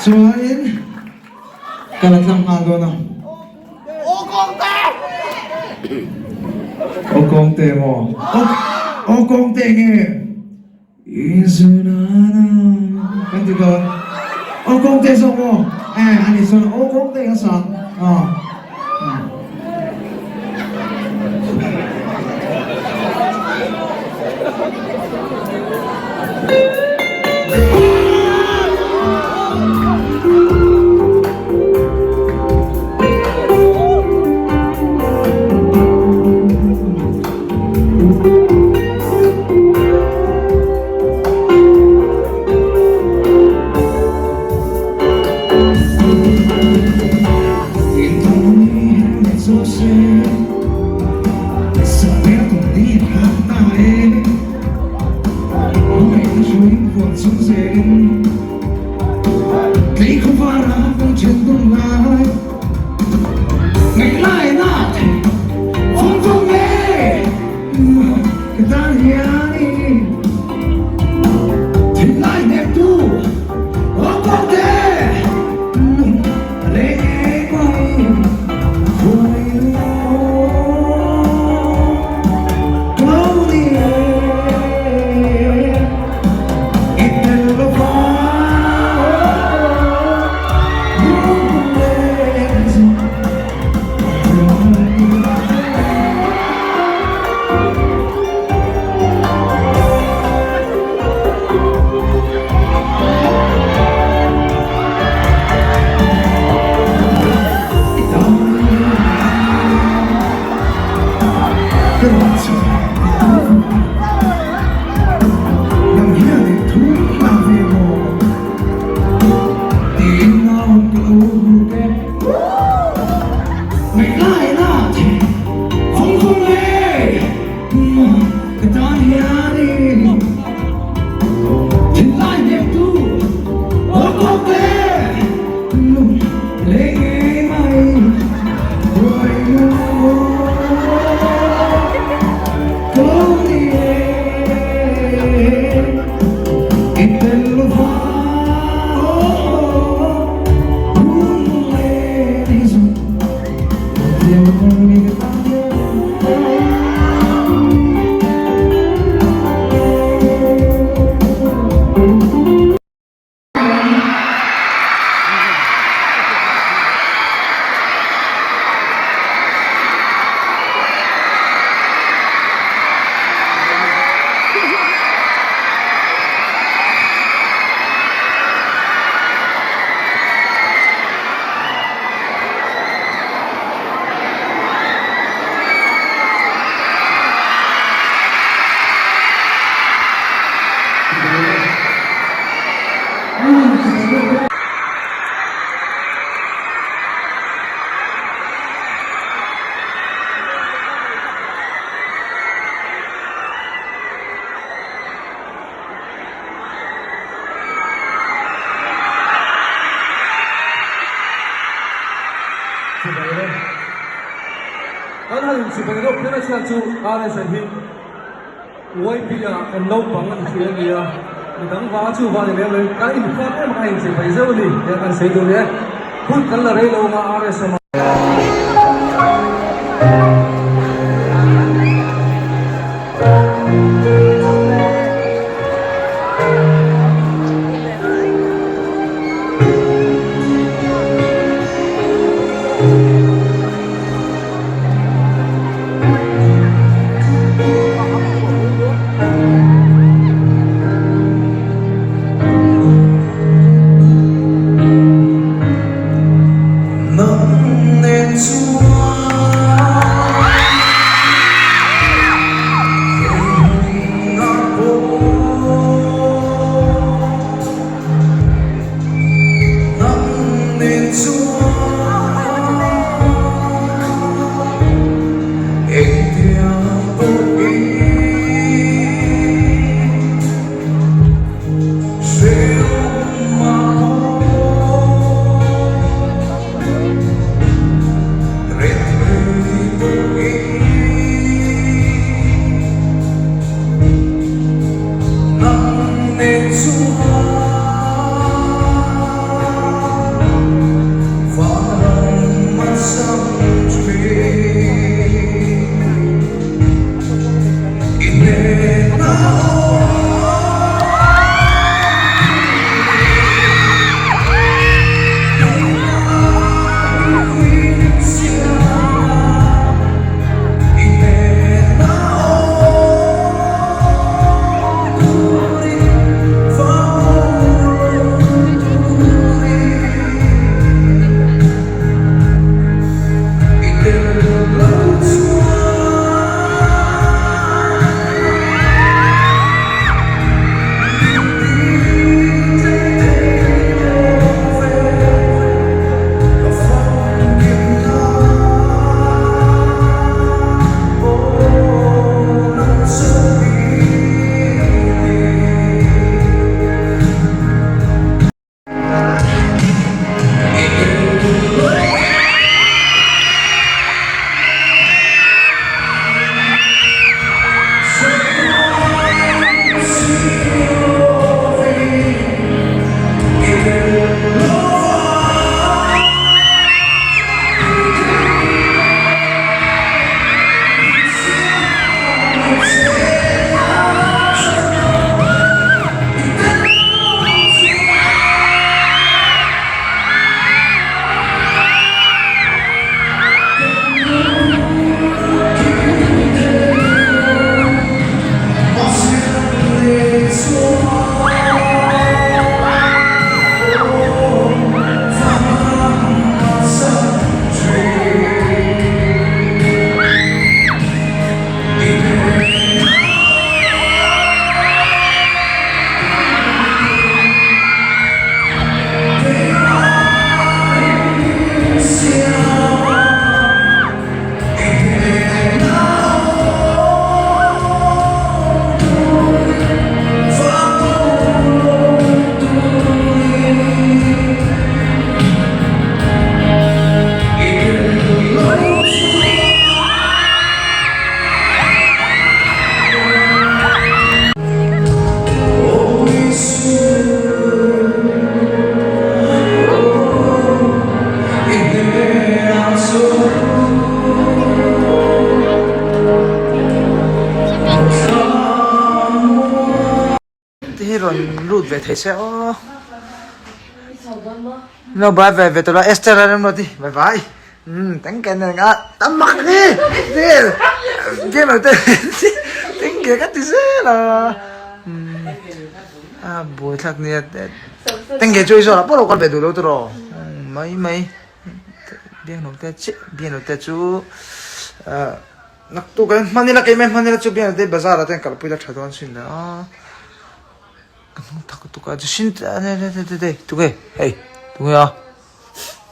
Suwain, kalat lang agaw na. O kongte mo. O kongte nge. Isunana. Kanti ko. O kongte so mo. Ani so o kongte nga sa. Anh hãy subscribe cho kênh Ghiền Mì Gõ để không bỏ lỡ những video hấp dẫn. ron root về thấy sẽ nó bay về về tụi nó Esther làm nó đi bye bye tính cái này ngã tắm mặt đi cái nào tên tính cái cái gì là buổi thắc này tính cái chơi rồi là bắt đầu con về tụi nó rồi mấy biên nó tết chú nắc tu cái Manila chú biên nó tết bazaar là tên cả bây giờ thay đổi xin đó 타고 또 가지 신타 네네네네 두개 헤이 누구야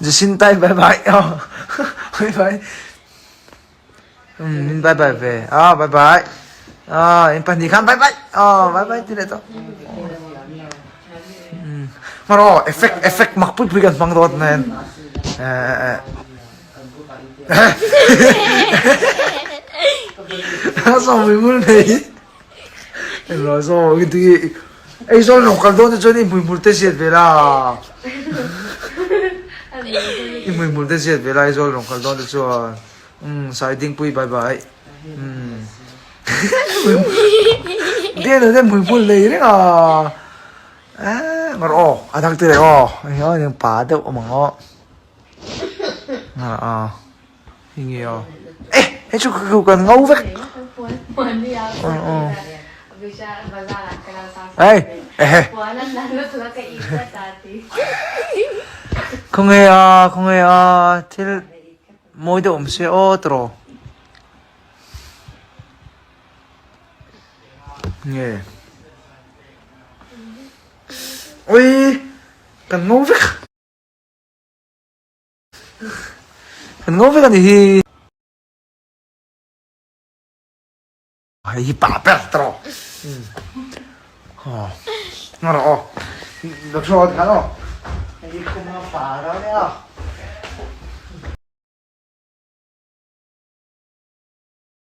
이제 신타이 바이바이 바이바이 바이바이 배 바이바이 인파 니간 바이바이 바이바이 디레to maro efek makput-puigan pang dot nen so mul nei lo so gitu ai so no kaldo de joni multe siet vela multe siet vela ai so no kaldo de so siding pui bye bye dia no mul nei re maro adang tire yo yang pada omong hingi yo hecho kan ngau vek Buwan niya. Bisa bazaran ka lang sa buwanan na luto ka kaisa dati. 공해야 til 뭐이도 없이 들어 예 ôi cần ngô với thì 이 빠빼들어 너너 너 좋아 가노 이 꼬마 빠라냐